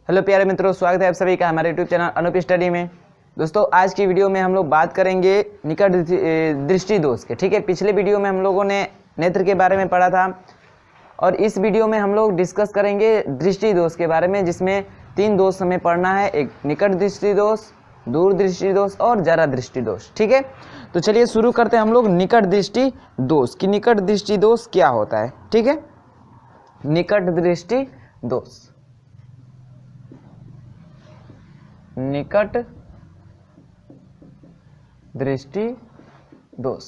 Hello प्यारे मित्रों, स्वागत है आप सभी का हमारे यूट्यूब चैनल अनूप स्टडी में। दोस्तों, आज की वीडियो में हम लोग बात करेंगे निकट दृष्टि दोष के। ठीक है, पिछले वीडियो में हम लोगों ने नेत्र के बारे में पढ़ा था और इस वीडियो में हम लोग डिस्कस करेंगे दृष्टि दोष के बारे में, जिसमें 3 दोष हमें पढ़ना है। एक निकट दृष्टि दोष, दूर दृष्टि दोष और जरा दृष्टि दोष। ठीक है, तो चलिए शुरू करते हैं हम लोग निकट दृष्टि दोष की। निकट दृष्टि दोष क्या होता है? ठीक है, निकट दृष्टि दोष, निकट दृष्टि दोष,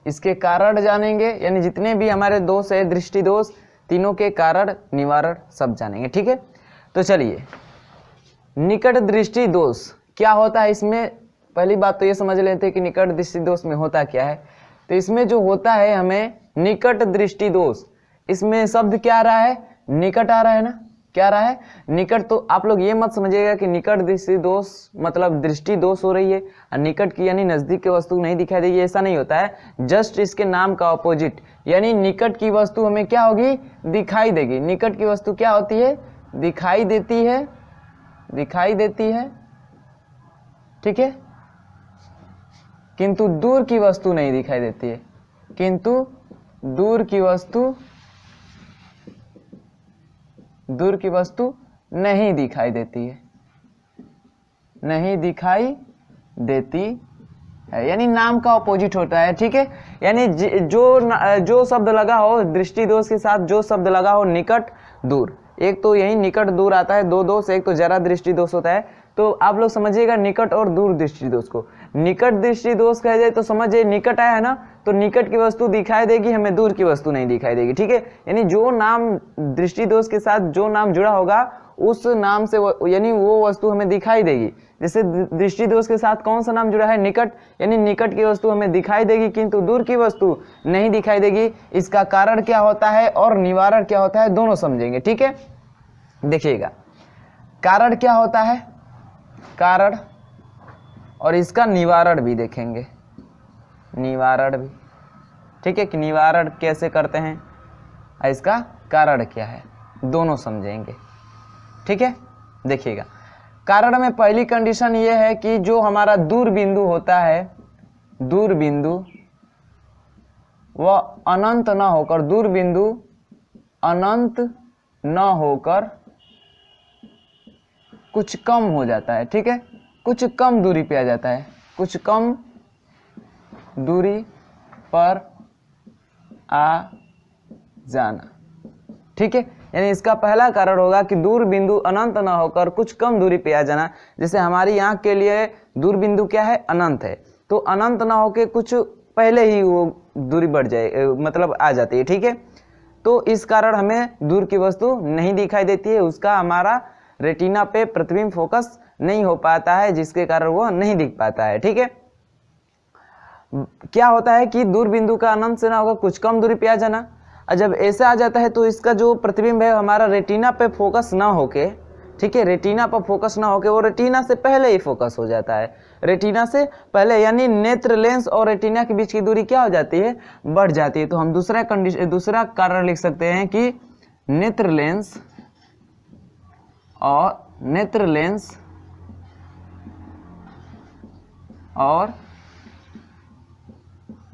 इसके कारण जानेंगे, यानी जितने भी हमारे दोष है दृष्टि दोष, तीनों के कारण निवारण सब जानेंगे। ठीक है, तो चलिए निकट दृष्टि दोष क्या होता है। इसमें पहली बात तो ये समझ लेते हैं कि निकट दृष्टि दोष में होता क्या है। तो इसमें जो होता है हमें निकट दृष्टि दोष, इसमें शब्द क्या आ रहा है? निकट आ रहा है ना, क्या आ रहा है? निकट। तो आप लोग ये मत समझिएगा कि निकट दृष्टि दोष मतलब दृष्टि दोष हो रही है और निकट की यानी नजदीक की वस्तु नहीं दिखाई देगी, ऐसा नहीं होता है। जस्ट इसके नाम का ऑपोजिट, यानी निकट की वस्तु हमें क्या होगी? दिखाई देगी। निकट की वस्तु क्या होती है? दिखाई देती है, दिखाई देती है। ठीक है, किंतु दूर की वस्तु नहीं दिखाई देती है, किंतु दूर की वस्तु नहीं दिखाई देती है, नहीं दिखाई देती है, यानी नाम का ऑपोजिट होता है। ठीक है, यानी जो शब्द लगा हो दृष्टि दोष के साथ, जो शब्द लगा हो निकट दूर, एक तो यही निकट दूर आता है, 2 दोष, एक तो जरा दृष्टि दोष होता है। तो आप लोग समझिएगा निकट और दूर दृष्टि दोष को। निकट दृष्टि दोष कह जाए तो समझिए निकट आया है ना, तो निकट की वस्तु दिखाई देगी, हमें दूर की वस्तु नहीं दिखाई देगी। ठीक है, यानी जो नाम दृष्टि दोष के साथ जो नाम जुड़ा होगा उस नाम से यानी वो वस्तु हमें दिखाई देगी। जैसे दृष्टि दोष के साथ कौन सा नाम जुड़ा है? निकट, यानी निकट की वस्तु हमें दिखाई देगी किंतु दूर की वस्तु नहीं दिखाई देगी। इसका कारण क्या होता है और निवारण क्या होता है, दोनों समझेंगे। ठीक है, देखिएगा कारण क्या होता है, कारण, और इसका निवारण भी देखेंगे, निवारण भी। ठीक है, कि निवारण कैसे करते हैं, इसका कारण क्या है, दोनों समझेंगे। ठीक है, देखिएगा कारण में पहली कंडीशन ये है कि जो हमारा दूर बिंदु होता है, दूर बिंदु वह अनंत ना होकर, दूर बिंदु अनंत न होकर कुछ कम हो जाता है। ठीक है, कुछ कम दूरी पे आ जाता है, कुछ कम दूरी पर आ जाना। ठीक है, यानी इसका पहला कारण होगा कि दूर बिंदु अनंत न होकर कुछ कम दूरी पे आ जाना। जैसे हमारी आंख के लिए दूर बिंदु क्या है? अनंत है, तो अनंत न होकर कुछ पहले ही वो दूरी बढ़ जाए, मतलब आ जाती है। ठीक है, तो इस कारण हमें दूर की वस्तु नहीं दिखाई देती है, उसका हमारा रेटिना पे प्रतिबिंब फोकस नहीं हो पाता है, जिसके कारण वो नहीं दिख पाता है। ठीक है, क्या होता है कि दूर बिंदु का अनंत से ना होगा कुछ कम दूरी पे आ जाना, और जब ऐसा आ जाता है तो इसका जो प्रतिबिंब है हमारा रेटिना पे फोकस ना होके, ठीक है, रेटिना पर फोकस ना होके वो रेटिना से पहले ही फोकस हो जाता है, रेटिना से पहले, यानी नेत्र लेंस और रेटिना के बीच की दूरी क्या हो जाती है? बढ़ जाती है। तो हम दूसरा कारण लिख सकते हैं कि नेत्र लेंस और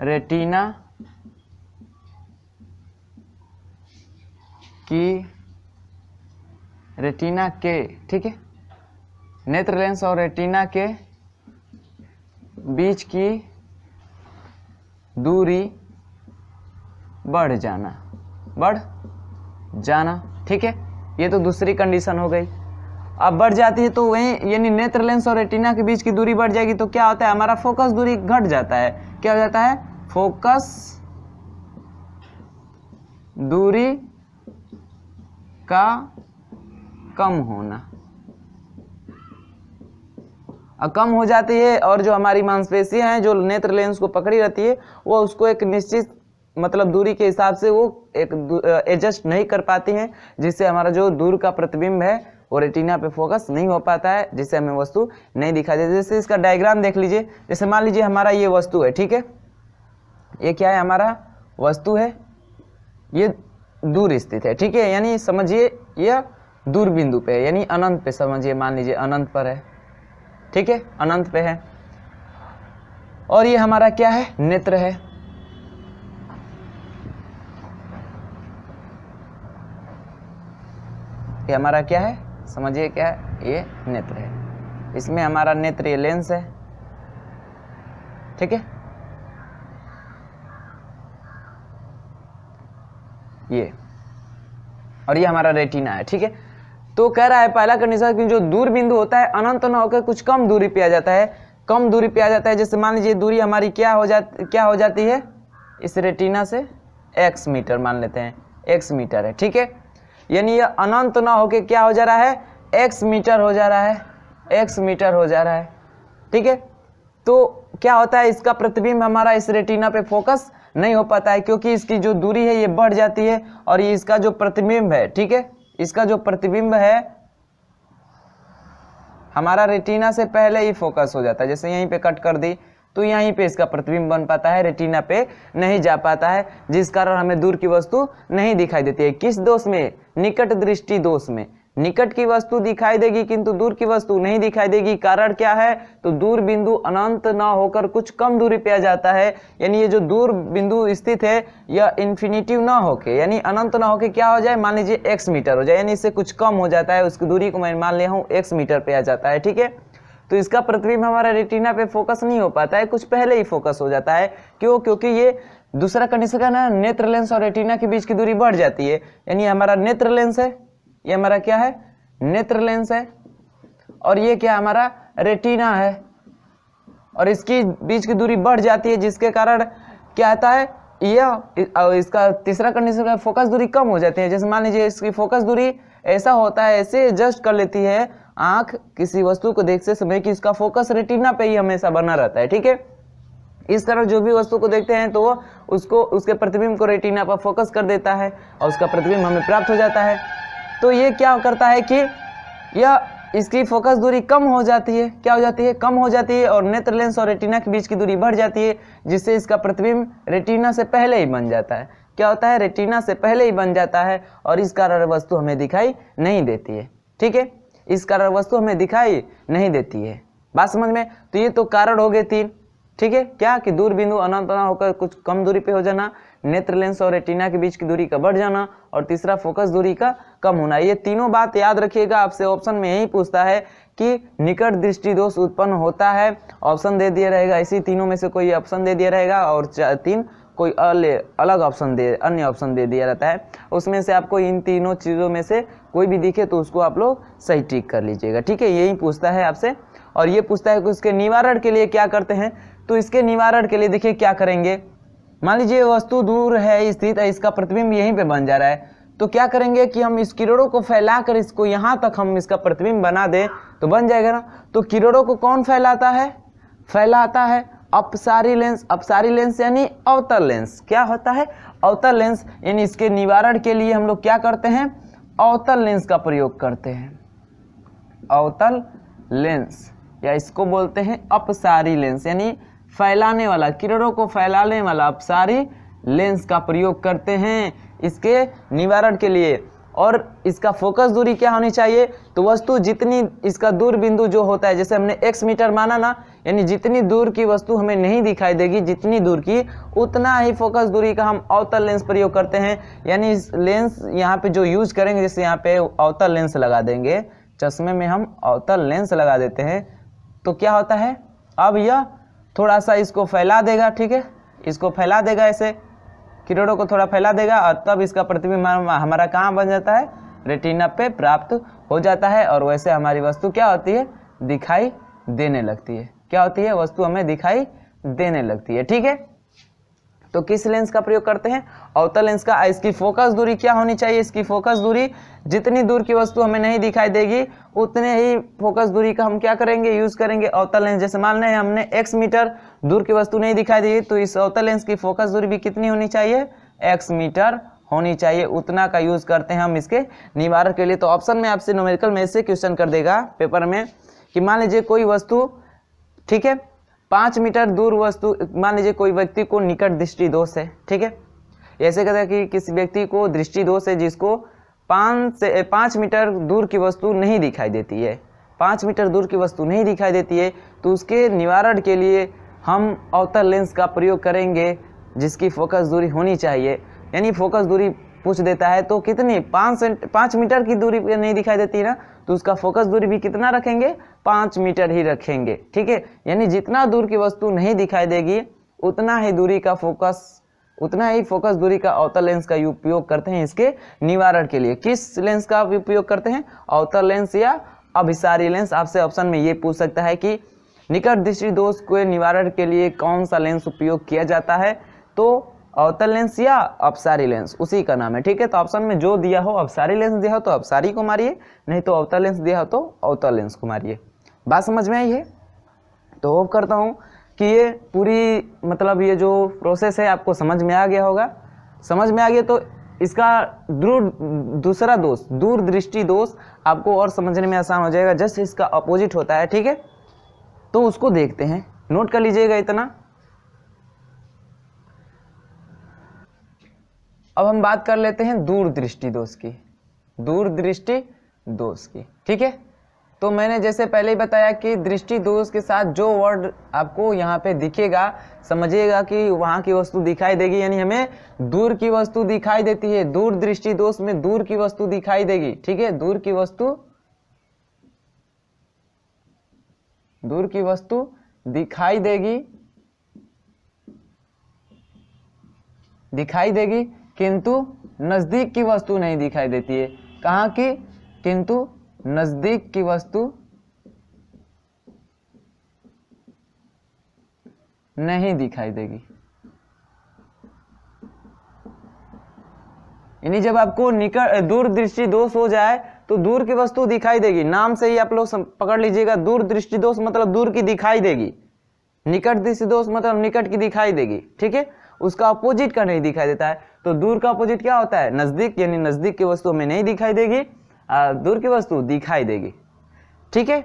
रेटिना के, ठीक है, नेत्र लेंस और रेटिना के बीच की दूरी बढ़ जाना, ठीक है, ये तो दूसरी कंडीशन हो गई। अब बढ़ जाती है तो वही, यानी नेत्र लेंस और रेटिना के बीच की दूरी बढ़ जाएगी तो क्या होता है? हमारा फोकस दूरी घट जाता है। क्या हो जाता है? फोकस दूरी का कम होना, कम हो जाती है, और जो हमारी मांसपेशियां हैं जो नेत्र लेंस को पकड़ी रहती है वो उसको एक निश्चित मतलब दूरी के हिसाब से वो एक एडजस्ट नहीं कर पाती हैं, जिससे हमारा जो दूर का प्रतिबिंब है वो रेटिना पे फोकस नहीं हो पाता है, जिससे हमें वस्तु नहीं दिखाई देती। जैसे इसका डायग्राम देख लीजिए, जैसे मान लीजिए हमारा ये वस्तु है, ठीक है, ये क्या है? हमारा वस्तु है, ये दूर स्थित है, ठीक है, यानी समझिए यह दूर बिंदु पे, यानी अनंत पे समझिए, मान लीजिए अनंत पर है, ठीक है, अनंत पे है। और ये हमारा क्या है, नेत्र है। ये हमारा क्या है, समझिए क्या है, ये नेत्र है। इसमें हमारा नेत्र ये लेंस है, ठीक है, ये, और ये हमारा रेटिना है, ठीक है। तो कह रहा है पहला कंडीशन कि जो दूर बिंदु होता है अनंत ना होकर कुछ कम दूरी पे आ जाता है, कम दूरी पे आ जाता है। जैसे मान लीजिए दूरी हमारी क्या हो जाती है इस रेटिना से, x मीटर मान लेते हैं, x मीटर है, ठीक है। यानी ये अनंत ना होके क्या हो जा रहा है, x मीटर हो जा रहा है, x मीटर हो जा रहा है, ठीक है। तो क्या होता है, इसका प्रतिबिंब हमारा इस रेटिना पे फोकस नहीं हो पाता है, क्योंकि इसकी जो दूरी है ये बढ़ जाती है, और ये इसका जो प्रतिबिंब है, ठीक है, इसका जो प्रतिबिंब है हमारा रेटिना से पहले ही फोकस हो जाता है। जैसे यहीं पे कट कर दी तो यहीं पे इसका प्रतिबिंब बन पाता है, रेटिना पे नहीं जा पाता है, जिस कारण हमें दूर की वस्तु नहीं दिखाई देती है। किस दोष में, निकट दृष्टि दोष में। निकट की वस्तु दिखाई देगी किंतु दूर की वस्तु नहीं दिखाई देगी। कारण क्या है, तो दूर बिंदु अनंत ना होकर कुछ कम दूरी पे आ जाता है। यानी ये जो दूर बिंदु स्थित है यह इन्फिनिटिव ना होके, यानी अनंत ना होके क्या हो जाए, मान लीजिए x मीटर हो जाए, यानी इससे कुछ कम हो जाता है, उसकी दूरी को मैं मान लिया हूँ x मीटर पे आ जाता है, ठीक है। तो इसका प्रतिबिंब हमारा रेटिना पे फोकस नहीं हो पाता है, कुछ पहले ही फोकस हो जाता है। क्यों, क्योंकि ये दूसरा कंडीशन का ना, नेत्र लेंस और रेटिना के बीच की दूरी बढ़ जाती है। यानी हमारा नेत्र लेंस है, ये हमारा क्या है, नेत्र लेंस है, और ये क्या हमारा रेटिना है, और इसकी बीच की दूरी बढ़ जाती है, जिसके कारण क्या आता है, यह इसका तीसरा कंडीशन का फोकस दूरी कम हो जाती है। जैसे मान लीजिए इसकी फोकस दूरी ऐसा होता है, ऐसे एडजस्ट कर लेती है आंख किसी वस्तु को देखते समय कि इसका फोकस रेटिना पे ही हमेशा बना रहता है, ठीक है। इस तरह जो भी वस्तु को देखते हैं तो वो उसको, उसके प्रतिबिंब को रेटिना पर फोकस कर देता है और उसका प्रतिबिंब हमें प्राप्त हो जाता है। तो ये क्या करता है कि यह इसकी फोकस दूरी कम हो जाती है, क्या हो जाती है, कम हो जाती है, और नेत्र लेंस और रेटिना के बीच की दूरी बढ़ जाती है, जिससे इसका प्रतिबिंब रेटिना से पहले ही बन जाता है। क्या होता है, रेटिना से पहले ही बन जाता है, और इस कारण वस्तु हमें दिखाई नहीं देती है, ठीक है। इस कारण वस्तु हमें दिखाई नहीं देती है, बात समझ में। तो ये तो कारण हो गए तीन, ठीक है। क्या कि दूर बिंदु अनंत ना होकर कुछ कम दूरी पे हो जाना, नेत्र लेंस और रेटिना के बीच की दूरी का बढ़ जाना, और तीसरा फोकस दूरी का कम होना। ये तीनों बात याद रखिएगा, आपसे ऑप्शन में यही पूछता है कि निकट दृष्टि दोष उत्पन्न होता है, ऑप्शन दे दिया रहेगा, इसी तीनों में से कोई ऑप्शन दे दिया रहेगा, और तीन कोई अलग ऑप्शन अन्य ऑप्शन दे दिया रहता है। उसमें से आपको इन तीनों चीज़ों में से कोई भी दिखे तो उसको आप लोग सही टिक कर लीजिएगा, ठीक है। यही पूछता है आपसे, और ये पूछता है कि उसके निवारण के लिए क्या करते हैं। तो इसके निवारण के लिए देखिए क्या करेंगे, मान लीजिए वस्तु दूर है स्थित है, इसका प्रतिबिंब यहीं पे बन जा रहा है, तो क्या करेंगे कि हम इस किरणों को फैलाकर इसको यहाँ तक हम इसका प्रतिबिंब बना दें तो बन जाएगा ना। तो किरणों को कौन फैलाता है, फैलाता है अपसारी लेंस। अपसारी लेंस यानी अवतल लेंस। क्या होता है, अवतल लेंस। यानी इसके निवारण के लिए हम लोग क्या करते हैं, अवतल लेंस का प्रयोग करते हैं। अवतल लेंस, या इसको बोलते हैं अपसारी लेंस, यानी फैलाने वाला, किरणों को फैलाने वाला अपसारी लेंस का प्रयोग करते हैं इसके निवारण के लिए। और इसका फोकस दूरी क्या होनी चाहिए, तो वस्तु जितनी, इसका दूर बिंदु जो होता है, जैसे हमने x मीटर माना ना, यानी जितनी दूर की वस्तु हमें नहीं दिखाई देगी, जितनी दूर की, उतना ही फोकस दूरी का हम अवतल लेंस प्रयोग करते हैं। यानी इस लेंस यहाँ पे जो यूज करेंगे, जैसे यहाँ पे अवतल लेंस लगा देंगे, चश्मे में हम अवतल लेंस लगा देते हैं, तो क्या होता है, अब यह थोड़ा सा इसको फैला देगा, ठीक है, इसको फैला देगा, ऐसे किरणों को थोड़ा फैला देगा, और तब इसका प्रतिबिंब हमारा कहाँ बन जाता है, रेटिना पे प्राप्त हो जाता है, और वैसे हमारी वस्तु क्या होती है, दिखाई देने लगती है। क्या होती है, वस्तु हमें दिखाई देने लगती है, ठीक है। तो किस लेंस का प्रयोग करते हैं, अवतल लेंस का। इसकी फोकस दूरी क्या होनी चाहिए, इसकी फोकस दूरी, जितनी दूर की वस्तु हमें नहीं दिखाई देगी उतने ही फोकस दूरी का हम क्या करेंगे, यूज करेंगे अवतल लेंस। जैसे मान लें हमने x मीटर दूर की वस्तु नहीं दिखाई देगी, तो इस अवतल लेंस की फोकस दूरी भी कितनी होनी चाहिए, x मीटर होनी चाहिए, उतना का यूज करते हैं हम इसके निवारण के लिए। तो ऑप्शन में आपसे न्यूमेरिकल में से क्वेश्चन कर देगा पेपर में कि मान लीजिए कोई वस्तु, ठीक है, 5 मीटर दूर वस्तु, मान लीजिए कोई व्यक्ति को निकट दृष्टि दोष है, ठीक है। ऐसे कहते हैं कि किसी व्यक्ति को दृष्टि दोष है जिसको 5 मीटर दूर की वस्तु नहीं दिखाई देती है, 5 मीटर दूर की वस्तु नहीं दिखाई देती है, तो उसके निवारण के लिए हम अवतल लेंस का प्रयोग करेंगे जिसकी फोकस दूरी होनी चाहिए। यानी फोकस दूरी पूछ देता है तो कितनी 5 मीटर की दूरी नहीं दिखाई देती है ना, तो उसका फोकस दूरी भी कितना रखेंगे, 5 मीटर ही रखेंगे। ठीक है, यानी जितना दूर की वस्तु नहीं दिखाई देगी उतना ही फोकस दूरी का अवतल लेंस का उपयोग करते हैं इसके निवारण के लिए। किस लेंस का उपयोग करते हैं, अवतल लेंस या अभिसारी लेंस। आपसे ऑप्शन में ये पूछ सकता है कि निकट दृष्टि दोष के निवारण के लिए कौन सा लेंस उपयोग किया जाता है, तो अवतल लेंस या अपसारी लेंस उसी का नाम है। ठीक है, तो ऑप्शन में जो दिया हो, अपसारी लेंस दिया हो तो अपसारी को मारिए, नहीं तो अवतल लेंस दिया हो तो अवतल लेंस को मारिए। बात समझ में आई है? तो होप करता हूँ कि ये पूरी मतलब ये जो प्रोसेस है आपको समझ में आ गया होगा। समझ में आ गया तो इसका दूसरा दोष, दूर दृष्टि दोष, आपको और समझने में आसान हो जाएगा। जस्ट इसका अपोजिट होता है। ठीक है, तो उसको देखते हैं, नोट कर लीजिएगा इतना। अब हम बात कर लेते हैं दूर दृष्टि दोष की, दूर दृष्टि दोष की। ठीक है, तो मैंने जैसे पहले ही बताया कि दृष्टि दोष के साथ जो वर्ड आपको यहाँ पे दिखेगा समझिएगा कि वहाँ की वस्तु दिखाई देगी, यानी हमें दूर की वस्तु दिखाई देती है। दूर दृष्टि दोष में दूर की वस्तु दिखाई देगी। ठीक है, दूर की वस्तु दिखाई देगी किंतु नजदीक की वस्तु नहीं दिखाई देती है। कहाँ की? किंतु नजदीक की वस्तु नहीं दिखाई देगी। यानी जब आपको दूर दृष्टि दोष हो जाए तो दूर की वस्तु दिखाई देगी। नाम से ही आप लोग पकड़ लीजिएगा, दूर दृष्टि दोष मतलब दूर की दिखाई देगी, निकट दृष्टि दोष मतलब निकट की दिखाई देगी। ठीक है, उसका अपोजिट का नहीं दिखाई देता है। तो दूर का अपोजिट क्या होता है? नजदीक, यानी नजदीक की वस्तु हमें नहीं दिखाई देगी, दूर की वस्तु दिखाई देगी। ठीक है,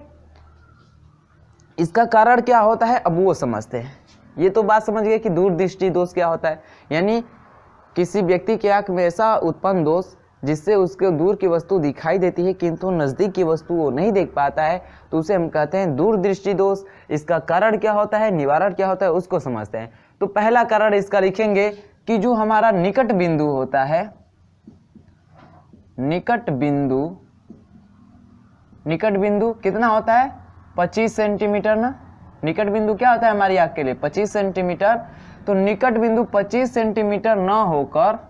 इसका कारण क्या होता है अब वो समझते हैं। ये तो बात समझ गए कि दूर दृष्टि दोष क्या होता है, यानी किसी व्यक्ति की आंख में ऐसा उत्पन्न दोष जिससे उसके दूर की वस्तु दिखाई देती है किंतु नजदीक की वस्तु वो नहीं देख पाता है, तो उसे हम कहते हैं दूर दृष्टि दोष। इसका कारण क्या होता है, निवारण क्या होता है, उसको समझते हैं। तो पहला कारण इसका लिखेंगे कि जो हमारा निकट बिंदु होता है, निकट बिंदु कितना होता है? 25 सेंटीमीटर ना। निकट बिंदु क्या होता है हमारी आंख के लिए? 25 सेंटीमीटर। तो निकट बिंदु 25 सेंटीमीटर न होकर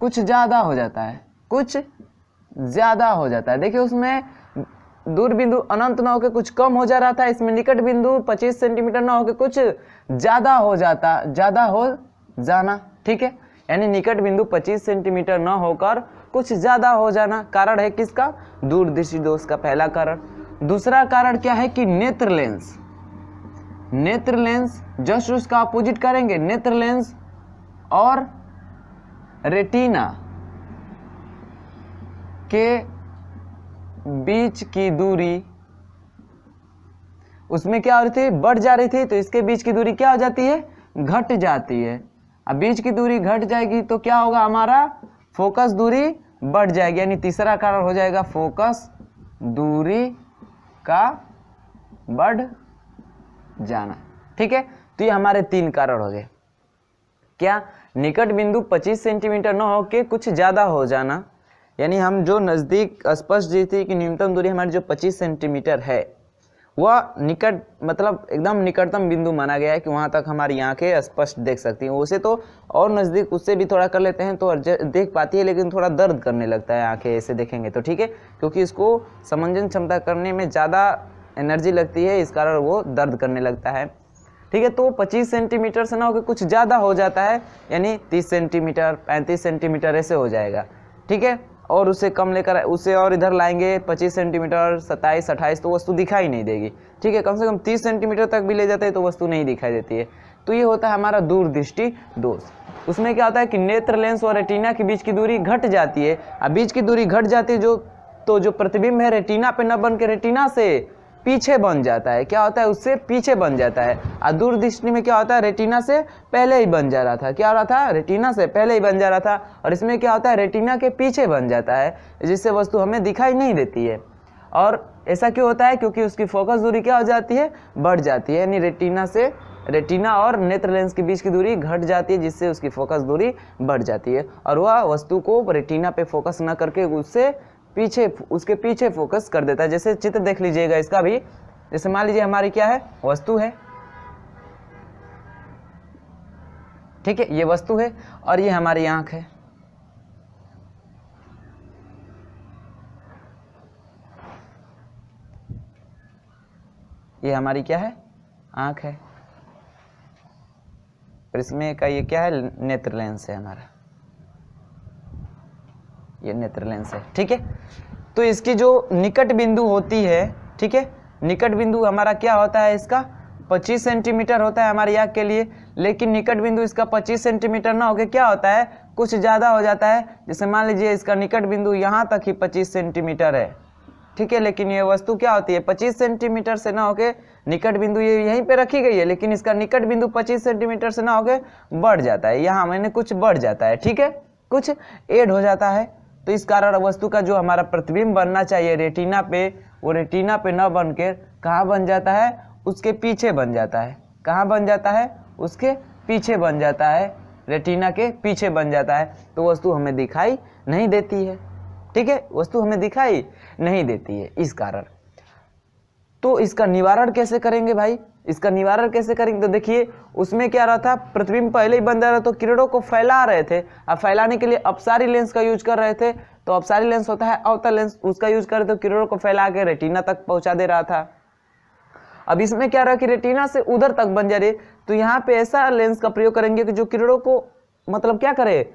कुछ ज्यादा हो जाता है, कुछ ज्यादा हो जाता है। देखिए उसमें दूर बिंदु अनंत न होकर कुछ कम हो जा रहा था, इसमें निकट बिंदु 25 सेंटीमीटर न होकर कुछ ज्यादा हो जाना। ठीक है, यानी निकट बिंदु 25 सेंटीमीटर न होकर कुछ ज्यादा हो जाना कारण है किसका? दूर दृष्टि दोष का पहला कारण। दूसरा कारण क्या है कि नेत्र लेंस जस्ट उसका अपोजिट करेंगे। नेत्र लेंस और रेटिना के बीच की दूरी उसमें क्या हो रही थी? बढ़ जा रही थी, तो इसके बीच की दूरी क्या हो जाती है? घट जाती है। अब बीच की दूरी घट जाएगी तो क्या होगा? हमारा फोकस दूरी बढ़ जाएगी, यानी तीसरा कारण हो जाएगा फोकस दूरी का बढ़ जाना। ठीक है, तो ये हमारे 3 कारण हो गए। क्या? निकट बिंदु 25 सेंटीमीटर न होके कुछ ज्यादा हो जाना, यानी हम जो नजदीक स्पष्ट देखते कि न्यूनतम दूरी हमारी जो 25 सेंटीमीटर है वह निकट मतलब एकदम निकटतम बिंदु माना गया है कि वहां तक हमारी आंखें स्पष्ट देख सकती हैं। उसे तो और नजदीक उससे भी थोड़ा कर लेते हैं तो देख पाती है, लेकिन थोड़ा दर्द करने लगता है आंखें ऐसे देखेंगे तो। ठीक है, क्योंकि इसको समंजन क्षमता करने में ज़्यादा एनर्जी लगती है, इस कारण वो दर्द करने लगता है। ठीक है, तो 25 सेंटीमीटर से ना होकर कुछ ज़्यादा हो जाता है, यानी 30 सेंटीमीटर 35 सेंटीमीटर ऐसे हो जाएगा। ठीक है, और उससे कम लेकर उसे और इधर लाएंगे 25 सेंटीमीटर 27 28 तो वस्तु दिखाई नहीं देगी। ठीक है, कम से कम 30 सेंटीमीटर तक भी ले जाते हैं तो वस्तु नहीं दिखाई देती है। तो ये होता है हमारा दूर दृष्टि दोष। उसमें क्या होता है कि नेत्र लेंस और रेटिना के बीच की दूरी घट जाती है। अब बीच की दूरी घट जाती है जो प्रतिबिंब है रेटिना पे न बन के रेटिना से पीछे बन जाता है। क्या होता है, उससे पीछे बन जाता है। और दूरदृष्टि में क्या होता है, रेटिना से पहले ही बन जा रहा था। क्या हो रहा था, रेटिना से पहले ही बन जा रहा था। और इसमें क्या होता है, रेटिना के पीछे बन जाता है, जिससे वस्तु हमें दिखाई नहीं देती है। और ऐसा क्यों होता है, क्योंकि उसकी फोकस दूरी क्या हो जाती है, बढ़ जाती है। यानी रेटिना और नेत्र लेंस के बीच की दूरी घट जाती है, जिससे उसकी फोकस दूरी बढ़ जाती है और वह वस्तु को रेटिना पे फोकस न करके उसके पीछे फोकस कर देता है। जैसे चित्र देख लीजिएगा इसका भी, जैसे मान लीजिए हमारी क्या है, वस्तु है, ठीक है, ये वस्तु है और ये हमारी आंख है। ये हमारी क्या है, आंख है। और इसमें का ये क्या है, नेत्र लेंस है हमारा, ये नेत्र लेंस है, ठीक है। तो इसकी जो निकट बिंदु होती है, ठीक है, निकट बिंदु हमारा क्या होता है, इसका 25 सेंटीमीटर होता है हमारी आंख के लिए। लेकिन निकट बिंदु इसका 25 सेंटीमीटर ना होकर क्या होता है, कुछ ज़्यादा हो जाता है। जैसे मान लीजिए इसका निकट बिंदु यहाँ तक ही 25 सेंटीमीटर है, ठीक है। लेकिन ये वस्तु क्या होती है, 25 सेंटीमीटर से ना होके, निकट बिंदु ये यहीं पे रखी गई है, लेकिन इसका निकट बिंदु 25 सेंटीमीटर से ना होके बढ़ जाता है। यहाँ मैंने कुछ बढ़ जाता है, ठीक है, कुछ ऐड हो जाता है। तो इस कारण वस्तु का जो हमारा प्रतिबिंब बनना चाहिए रेटिना पे, वो रेटिना पे न बन के कहाँ बन जाता है, उसके पीछे बन जाता है। कहाँ बन जाता है, उसके पीछे बन जाता है, रेटिना के पीछे बन जाता है। तो वस्तु हमें दिखाई नहीं देती है, ठीक है, वस्तु हमें दिखाई नहीं देती है इस कारण। तो इसका निवारण कैसे करेंगे भाई, इसका निवारण कैसे करेंगे, तो देखिए उसमें क्या रहा था, प्रतिबिंब पहले ही बन जा रहा, तो किरणों को फैला रहे थे। अब फैलाने के लिए अपसारी लेंस का यूज कर रहे थे। तो अपसारी लेंस होता है अवतल लेंस, उसका यूज कर रहे थे, किरणों को फैला के रेटिना तक पहुंचा दे रहा था। अब इसमें क्या रहा कि रेटिना से उधर तक बन जा रही, तो यहाँ पे ऐसा लेंस का प्रयोग करेंगे कि जो किरणों को मतलब क्या करे,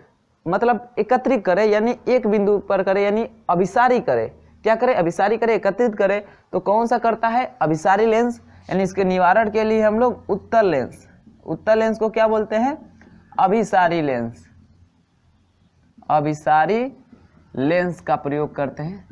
मतलब एकत्रित करे, यानी एक बिंदु पर करे, यानी अभिसारी करे। क्या करे, अभिसारी करे, एकत्रित करे। तो कौन सा करता है, अभिसारी लेंस। यानी इसके निवारण के लिए हम लोग उत्तल लेंस को क्या बोलते हैं, अभिसारी लेंस। अभिसारी लेंस का प्रयोग करते हैं,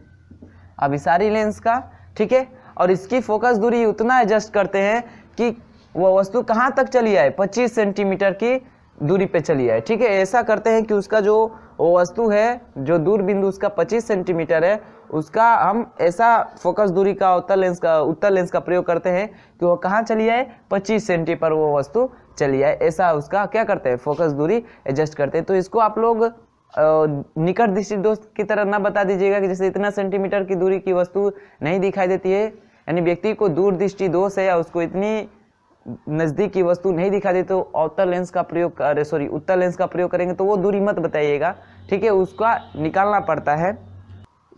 अभिसारी लेंस का, ठीक है। और इसकी फोकस दूरी उतना एडजस्ट करते हैं कि वह वस्तु कहाँ तक चली आए, 25 सेंटीमीटर की दूरी पे चली आए, ठीक है। ऐसा करते हैं कि उसका जो वस्तु है, जो दूर बिंदु उसका 25 सेंटीमीटर है, उसका हम ऐसा फोकस दूरी का उत्तल लेंस का प्रयोग करते हैं कि वो कहाँ चली आए, 25 सेंटी पर वो वस्तु चली आए। ऐसा उसका क्या करते हैं, फोकस दूरी एडजस्ट करते हैं। तो इसको आप लोग निकट दृष्टि दोष की तरह ना बता दीजिएगा कि जैसे इतना सेंटीमीटर की दूरी की वस्तु नहीं दिखाई देती है, यानी व्यक्ति को दूर दृष्टि दोष है या उसको इतनी नजदीक की वस्तु नहीं दिखा दे, तो उत्तल लेंस का प्रयोग करेंगे। तो वो दूरी मत बताइएगा, ठीक है, उसका निकालना पड़ता है।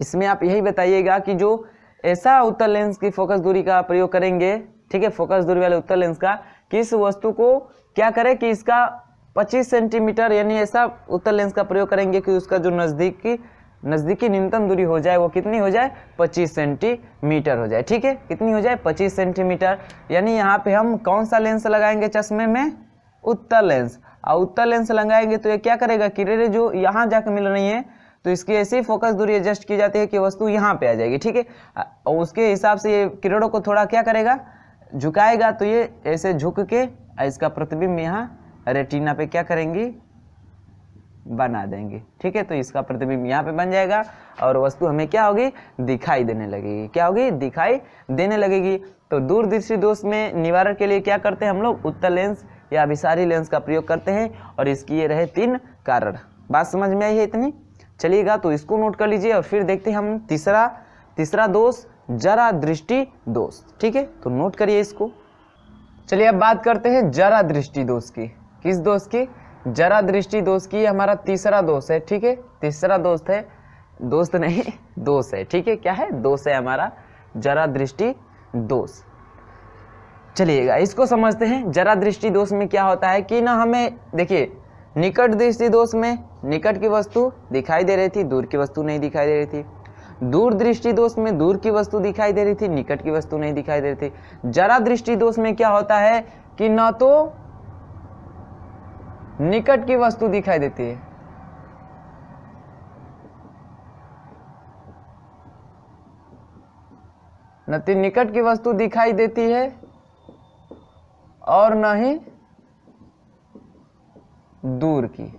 इसमें आप यही बताइएगा कि जो ऐसा उत्तल लेंस की फोकस दूरी का प्रयोग करेंगे, ठीक है, फोकस दूरी वाले उत्तल लेंस का, कि इस वस्तु को क्या करे कि इसका 25 सेंटीमीटर, यानी ऐसा उत्तल लेंस का प्रयोग करेंगे कि उसका जो नजदीकी न्यूनतम दूरी हो जाए, वो कितनी हो जाए, 25 सेंटीमीटर हो जाए, ठीक है। कितनी हो जाए, 25 सेंटीमीटर। यानी यहाँ पे हम कौन सा लेंस लगाएंगे चश्मे में, उत्तल लेंस। और उत्तल लेंस लगाएंगे तो ये क्या करेगा, किरणें जो यहाँ जाकर मिल रही हैं, तो इसकी ऐसी फोकस दूरी एडजस्ट की जाती है कि वस्तु यहाँ पे आ जाएगी, ठीक है। और उसके हिसाब से ये किरणों को थोड़ा क्या करेगा, झुकाएगा। तो ये ऐसे झुक के इसका प्रतिबिंब यहाँ रेटिना पे क्या करेंगी, बना देंगे, ठीक है। तो इसका प्रतिबिंब यहाँ पे बन जाएगा और वस्तु हमें क्या होगी, दिखाई देने लगेगी। क्या होगी, दिखाई देने लगेगी। तो दूरदृष्टि दोष में निवारण के लिए क्या करते हैं हम लोग, उत्तल लेंस या अभिसारी लेंस का प्रयोग करते हैं। और इसकी ये रहे 3 कारण। बात समझ में आई है इतनी, चलिएगा तो इसको नोट कर लीजिए। और फिर देखते हैं हम तीसरा दोष, जरा दृष्टि दोष, ठीक है। तो नोट करिए इसको। चलिए अब बात करते हैं जरा दृष्टि दोष की। किस दोष की, जरा दृष्टि दोष की। हमारा तीसरा दोष है, ठीक है, तीसरा दोस्त है, दोस्त नहीं दोष है, ठीक है। क्या है, दोष है हमारा, जरा दृष्टि दोष। चलिएगा इसको समझते हैं। जरा दृष्टि दोष में क्या होता है कि ना, हमें देखिए निकट दृष्टि दोष में निकट की वस्तु दिखाई दे रही थी, दूर की वस्तु नहीं दिखाई दे रही थी। दूर दृष्टि दोष में दूर की वस्तु दिखाई दे रही थी, निकट की वस्तु नहीं दिखाई दे रही थी। जरा दृष्टि दोष में क्या होता है कि न तो निकट की वस्तु दिखाई देती है, न तो निकट की वस्तु दिखाई देती है और न ही दूर की।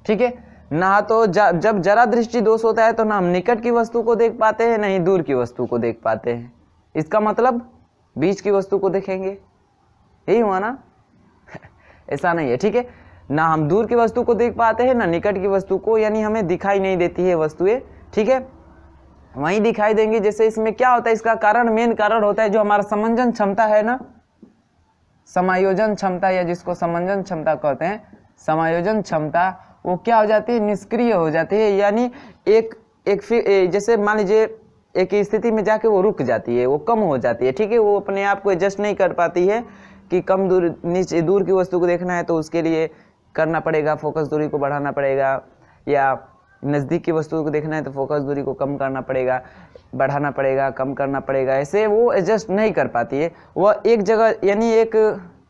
ठीक है, ना तो जब जरा दृष्टि दोष होता है तो ना हम निकट की वस्तु को देख पाते हैं, ना ही दूर की वस्तु को देख पाते हैं। इसका मतलब बीच की वस्तु को देखेंगे, यही हुआ ना। ऐसा नहीं है, ठीक है, ना हम दूर की वस्तु को देख पाते हैं ना निकट की वस्तु को, यानी हमें दिखाई नहीं देती है वस्तुएं। ठीक है, वहीं दिखाई देंगी। जैसे इसमें क्या होता है, इसका कारण, मेन कारण होता है जो हमारा समंजन क्षमता है ना, समायोजन क्षमता, या जिसको समंजन क्षमता कहते हैं, समायोजन क्षमता, वो क्या हो जाती है, निष्क्रिय हो जाती है। यानी एक जैसे मान लीजिए एक स्थिति में जाके वो रुक जाती है, वो कम हो जाती है। ठीक है, वो अपने आप को एडजस्ट नहीं कर पाती है कि कम दूर, नीचे दूर की वस्तु को देखना है तो उसके लिए करना पड़ेगा, फोकस दूरी को बढ़ाना पड़ेगा, या नज़दीक की वस्तु को देखना है तो फोकस दूरी को कम करना पड़ेगा, बढ़ाना पड़ेगा, कम करना पड़ेगा। ऐसे वो एडजस्ट नहीं कर पाती है, वह एक जगह यानी एक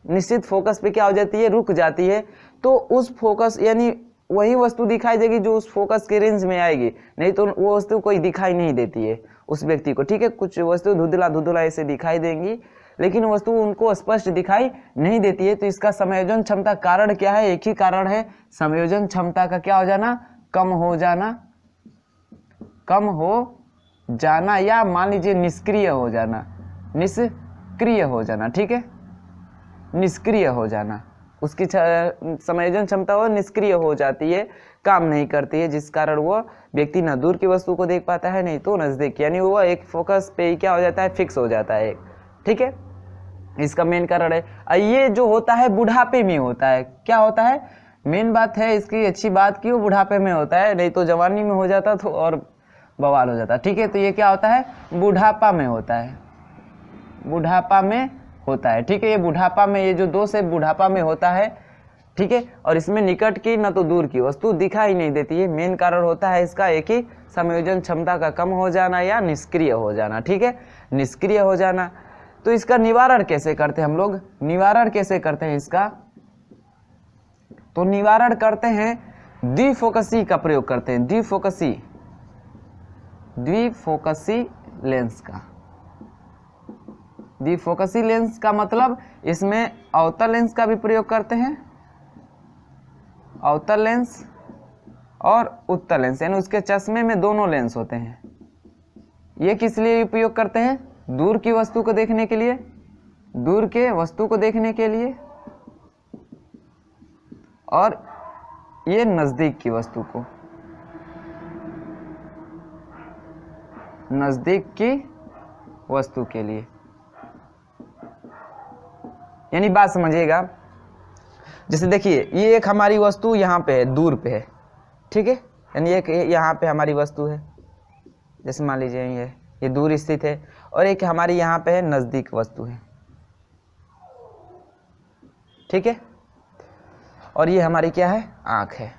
निश्चित फोकस पे क्या हो जाती है, रुक जाती है। तो उस फोकस यानी वही वस्तु दिखाई देगी जो उस फोकस के रेंज में आएगी, नहीं तो वो वस्तु कोई दिखाई नहीं देती है उस व्यक्ति को। ठीक है, कुछ वस्तु धुंधला धुंधला ऐसे दिखाई देंगी, लेकिन वस्तु उनको स्पष्ट दिखाई नहीं देती है। तो इसका समायोजन क्षमता कारण क्या है, एक ही कारण है, समायोजन क्षमता का क्या हो जाना, कम हो जाना, कम हो जाना, या मान लीजिए निष्क्रिय हो जाना, निष्क्रिय हो जाना। ठीक है, निष्क्रिय हो जाना, उसकी समायोजन क्षमता वो निष्क्रिय हो जाती है, काम नहीं करती है, जिस कारण वो व्यक्ति ना दूर की वस्तु को देख पाता है नहीं तो नजदीक, यानी वो एक फोकस पे ही क्या हो जाता है, फिक्स हो जाता है। ठीक है, इसका मेन कारण है। ये जो होता है बुढ़ापे में होता है, क्या होता है, मेन बात है इसकी अच्छी बात की, वो बुढ़ापे में होता है, नहीं तो जवानी में हो जाता तो और बवाल हो जाता। ठीक है, तो ये क्या होता है, बुढ़ापा में होता है, बुढ़ापा में होता है। ठीक है, ये बुढ़ापा में, ये जो दोष है बुढ़ापा में होता है। ठीक है, और इसमें निकट की न तो दूर की वस्तु दिखाई नहीं देती है। मेन कारण होता है इसका एक ही, समायोजन क्षमता का कम हो जाना या निष्क्रिय हो जाना। ठीक है, निष्क्रिय हो जाना। तो इसका निवारण कैसे करते हैं हम लोग, निवारण कैसे करते हैं इसका, तो निवारण करते हैं द्विफोकसी का प्रयोग करते हैं, द्विफोकसी, द्विफोकसी लेंस का। द्विफोकसी लेंस का मतलब इसमें अवतल लेंस का भी प्रयोग करते हैं, अवतल लेंस और उत्तल लेंस, यानी उसके चश्मे में दोनों लेंस होते हैं। ये किस लिए उपयोग करते हैं, दूर की वस्तु को देखने के लिए, दूर के वस्तु को देखने के लिए, और ये नजदीक की वस्तु को, नजदीक की वस्तु के लिए। यानी बात समझिएगा, जैसे देखिए ये एक हमारी वस्तु यहाँ पे है, दूर पे है। ठीक है, यानी एक यहाँ पे हमारी वस्तु है, जैसे मान लीजिए ये दूर स्थित है, और एक हमारी यहाँ पे है नजदीक वस्तु है। ठीक है, और ये हमारी क्या है, आंख है।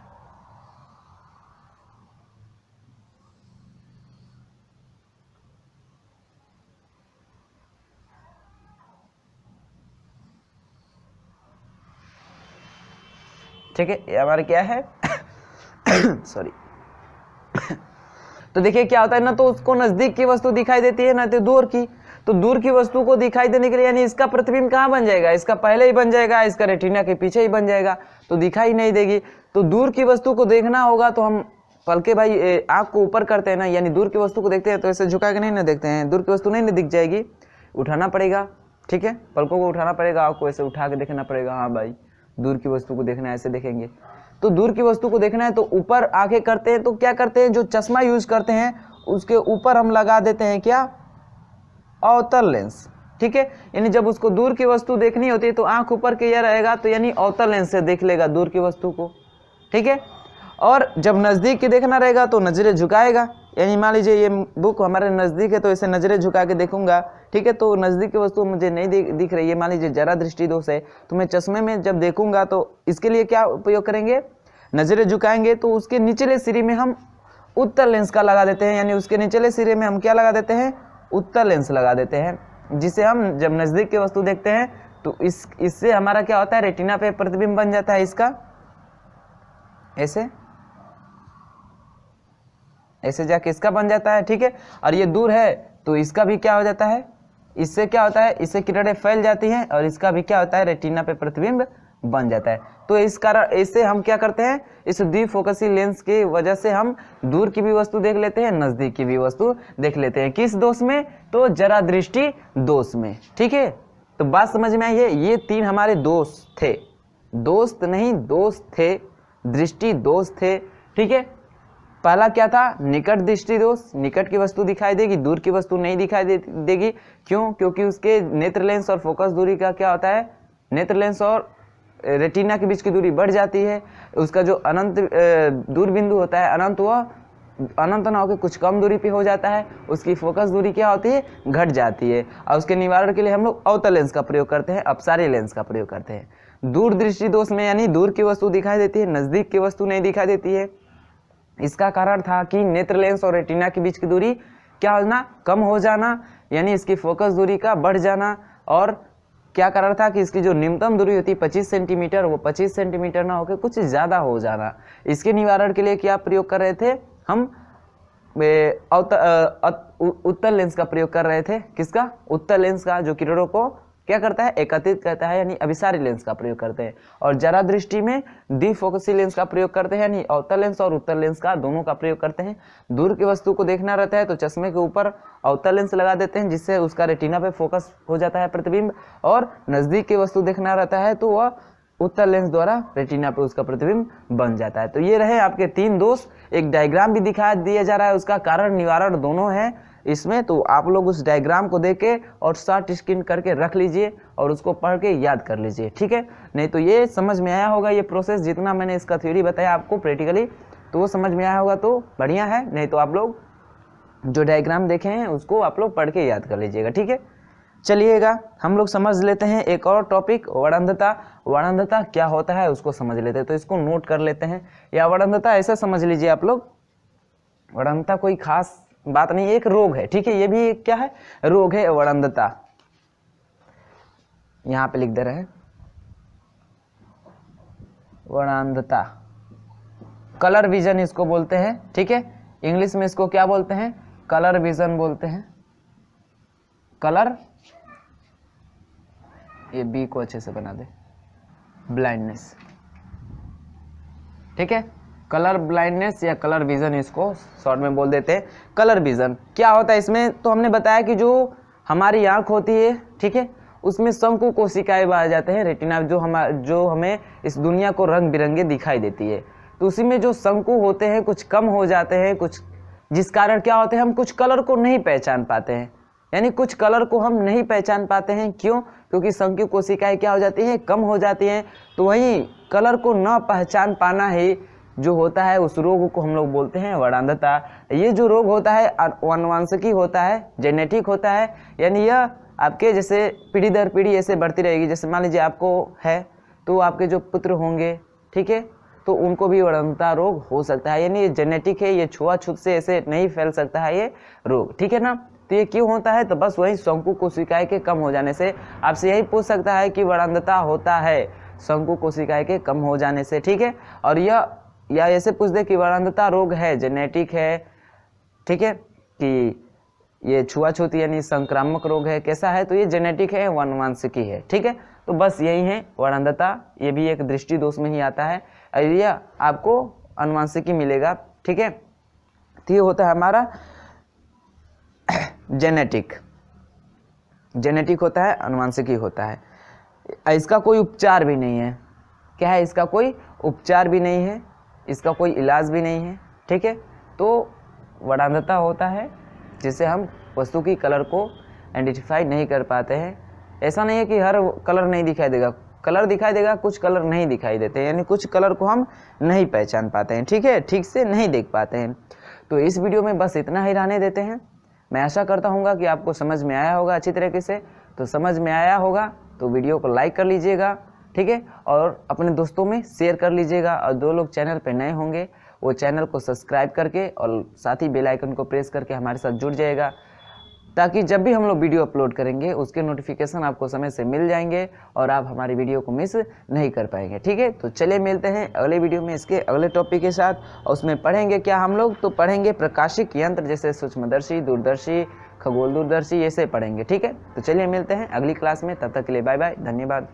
ठीक है, ये हमारा क्या है सॉरी तो देखिए क्या होता है ना, तो उसको नजदीक की वस्तु दिखाई देती है ना तो दूर की। तो दूर की वस्तु को दिखाई देने के लिए यानी इसका प्रतिबिंब कहाँ बन जाएगा, इसका पहले ही बन जाएगा, इसका रेटिना के पीछे ही बन जाएगा, तो दिखाई नहीं देगी। तो दूर की वस्तु को देखना होगा तो हम पलके भाई आँख को ऊपर करते हैं ना, यानी दूर की वस्तु को देखते हैं तो ऐसे झुका के नहीं ना देखते हैं, दूर की वस्तु नहीं दिख जाएगी, उठाना पड़ेगा। ठीक है, पलकों को उठाना पड़ेगा, आँख को ऐसे उठा के देखना पड़ेगा, हाँ भाई दूर की वस्तु को देखना है, ऐसे देखेंगे। तो दूर की वस्तु को देखना है तो ऊपर आंखें करते हैं, तो क्या करते हैं, जो चश्मा यूज करते हैं उसके ऊपर हम लगा देते हैं क्या, अवतल लेंस। ठीक है, यानी जब उसको दूर की वस्तु देखनी होती है तो आंख ऊपर किया रहेगा, तो यानी अवतल लेंस से देख लेगा दूर की वस्तु को। ठीक है, और जब नजदीक की देखना रहेगा तो नजरें झुकाएगा, यानी मान लीजिए ये बुक हमारे नजदीक है तो इसे नजरें झुका के देखूंगा। ठीक है, तो नजदीक की वस्तु मुझे नहीं दिख रही है, मान लीजिए जरा दृष्टि दोष है, तो मैं चश्मे में जब देखूंगा तो इसके लिए क्या उपयोग करेंगे, नजरें झुकाएंगे। तो उसके निचले सिरे में हम उत्तल लेंस का लगा देते हैं, यानी उसके निचले सिरे में हम क्या लगा देते हैं, उत्तल लेंस लगा देते हैं, जिसे हम जब नजदीक की वस्तु देखते हैं तो इससे हमारा क्या होता है, रेटिना पे प्रतिबिंब बन जाता है इसका, ऐसे ऐसे जाके इसका बन जाता है, ठीक है। और ये दूर है तो इसका भी क्या हो जाता है, इससे क्या होता है, इससे किरणें फैल जाती हैं और इसका भी क्या होता है, रेटिना पे प्रतिबिंब बन जाता है। तो इस कारण इससे हम क्या करते हैं, इस द्विफोकसी लेंस की वजह से हम दूर की भी वस्तु देख लेते हैं, नजदीक की भी वस्तु देख लेते हैं। किस दोष में, तो जरा दृष्टि दोष में, ठीक है। तो बात समझ में आई है, ये 3 हमारे दोष थे, दोस्त नहीं दोष थे, दृष्टि दोष थे, ठीक है। पहला क्या था, निकट दृष्टि दोष, निकट की वस्तु दिखाई देगी, दूर की वस्तु नहीं दिखाई देगी। क्यों, क्योंकि उसके नेत्र लेंस और फोकस दूरी का क्या होता है, नेत्र लेंस और रेटिना के बीच की दूरी बढ़ जाती है। उसका जो अनंत दूर बिंदु होता है, अनंत, वह अनंत ना होकर कुछ कम दूरी पे हो जाता है, उसकी फोकस दूरी क्या होती है, घट जाती है। और उसके निवारण के लिए हम लोग अवतल लेंस का प्रयोग करते हैं, अपसारी लेंस का प्रयोग करते हैं। दूर दृष्टि दोष में यानी दूर की वस्तु दिखाई देती है, नजदीक की वस्तु नहीं दिखाई देती है। इसका कारण था कि नेत्र लेंस और रेटिना के बीच की दूरी क्या होना, कम हो जाना, यानी इसकी फोकस दूरी का बढ़ जाना। और क्या कारण था कि इसकी जो न्यूनतम दूरी होती है 25 सेंटीमीटर, वो 25 सेंटीमीटर ना होकर कुछ ज़्यादा हो जाना। इसके निवारण के लिए क्या प्रयोग कर रहे थे हम, उत्तल लेंस का प्रयोग कर रहे थे। किसका, उत्तल लेंस का, जो किरणों को क्या करता है, एकत्रित करता है, यानी अभिसारी लेंस का प्रयोग करते हैं। और जरा दृष्टि में द्विफोकसी लेंस का प्रयोग करते हैं, यानी अवतल लेंस और उत्तल लेंस का दोनों का प्रयोग करते हैं। दूर की वस्तु को देखना रहता है तो चश्मे के ऊपर अवतल लेंस लगा देते हैं, जिससे उसका रेटिना पे फोकस हो जाता है प्रतिबिंब। और नजदीक की वस्तु देखना रहता है तो वह उत्तल लेंस द्वारा रेटिना पे उसका प्रतिबिंब बन जाता है। तो ये रहे आपके 3 दोष। एक डायग्राम भी दिखा दिया जा रहा है, उसका कारण निवारण दोनों है इसमें। तो आप लोग उस डायग्राम को देख के और शॉर्ट स्क्रीन करके रख लीजिए और उसको पढ़ के याद कर लीजिए, ठीक है। नहीं तो ये समझ में आया होगा, ये प्रोसेस जितना मैंने इसका थ्योरी बताया आपको प्रैक्टिकली, तो वो समझ में आया होगा तो बढ़िया है। नहीं तो आप लोग जो डायग्राम देखे हैं उसको आप लोग पढ़ के याद कर लीजिएगा, ठीक है। चलिएगा हम लोग समझ लेते हैं एक और टॉपिक, वर्णंधता। वर्णंधता क्या होता है उसको समझ लेते हैं, तो इसको नोट कर लेते हैं। या वर्णंधता ऐसा समझ लीजिए आप लोग, वर्णंधता कोई खास बात नहीं, एक रोग है, ठीक है। ये भी क्या है, रोग है वर्णंधता। यहां पे लिख दे रहे हैं वर्णंधता, कलर विजन इसको बोलते हैं, ठीक है। इंग्लिश में इसको क्या बोलते हैं, कलर विजन बोलते हैं। कलर, ये बी को अच्छे से बना दे, ब्लाइंडनेस, ठीक है। कलर ब्लाइंडनेस या कलर विजन इसको शॉर्ट में बोल देते हैं। कलर विजन क्या होता है इसमें, तो हमने बताया कि जो हमारी आंख होती है, ठीक है, उसमें शंकु कोशिकाएं पाए जाते हैं, रेटिना जो हमें इस दुनिया को रंग बिरंगे दिखाई देती है। तो उसी में जो शंकु होते हैं कुछ कम हो जाते हैं, कुछ जिस कारण क्या होते हैं, हम कुछ कलर को नहीं पहचान पाते हैं, यानी कुछ कलर को हम नहीं पहचान पाते हैं। क्यों, क्योंकि शंकु कोशिकाएं क्या हो जाती हैं, कम हो जाती हैं। तो वही कलर को न पहचान पाना है जो होता है, उस रोग को हम लोग बोलते हैं वर्णंधता। ये जो रोग होता है अनुवांशिकी होता है, जेनेटिक होता है, यानी यह आपके जैसे पीढ़ी दर पीढ़ी ऐसे बढ़ती रहेगी। जैसे मान लीजिए आपको है तो आपके जो पुत्र होंगे, ठीक है, तो उनको भी वर्णंधता रोग हो सकता है, यानी ये जेनेटिक है, ये छुआछूत से ऐसे नहीं फैल सकता है ये रोग, ठीक है ना। तो ये क्यों होता है, तो बस वही शंकु कोशिकाएं के कम हो जाने से। आपसे यही पूछ सकता है कि वर्णंधता होता है शंकु कोशिकाएं के कम हो जाने से, ठीक है। और या ऐसे पूछ दे कि वर्णंधता रोग है, जेनेटिक है, ठीक है, कि ये छुआछूत यानी संक्रामक रोग है, कैसा है, तो ये जेनेटिक है, अनुवांशिकी है, ठीक है। तो बस यही है वर्णंधता, ये भी एक दृष्टि दोष में ही आता है, ये आपको अनुवांशिकी मिलेगा, ठीक है। तो ये होता है हमारा जेनेटिक, जेनेटिक होता है, अनुवांशिकी होता है। इसका कोई उपचार भी नहीं है, क्या है, इसका कोई उपचार भी नहीं है, इसका कोई इलाज भी नहीं है, ठीक है। तो वर्णंधता होता है जिससे हम वस्तु की कलर को आइडेंटिफाई नहीं कर पाते हैं। ऐसा नहीं है कि हर कलर नहीं दिखाई देगा, कलर दिखाई देगा, कुछ कलर नहीं दिखाई देते, यानी कुछ कलर को हम नहीं पहचान पाते हैं, ठीक है, ठीक से नहीं देख पाते हैं। तो इस वीडियो में बस इतना ही रहने देते हैं। मैं आशा करता हूँ कि आपको समझ में आया होगा अच्छी तरीके से। तो समझ में आया होगा तो वीडियो को लाइक कर लीजिएगा, ठीक है, और अपने दोस्तों में शेयर कर लीजिएगा। और जो लोग चैनल पे नए होंगे वो चैनल को सब्सक्राइब करके और साथ ही बेल आइकन को प्रेस करके हमारे साथ जुड़ जाएगा। ताकि जब भी हम लोग वीडियो अपलोड करेंगे उसके नोटिफिकेशन आपको समय से मिल जाएंगे और आप हमारी वीडियो को मिस नहीं कर पाएंगे। ठीक है, तो चलिए मिलते हैं अगले वीडियो में इसके अगले टॉपिक के साथ, और उसमें पढ़ेंगे क्या हम लोग, तो पढ़ेंगे प्रकाशिक यंत्र जैसे सूक्ष्मदर्शी, दूरदर्शी, खगोल दूरदर्शी, ये से पढ़ेंगे। ठीक है, तो चलिए मिलते हैं अगली क्लास में, तब तक के लिए बाय बाय, धन्यवाद।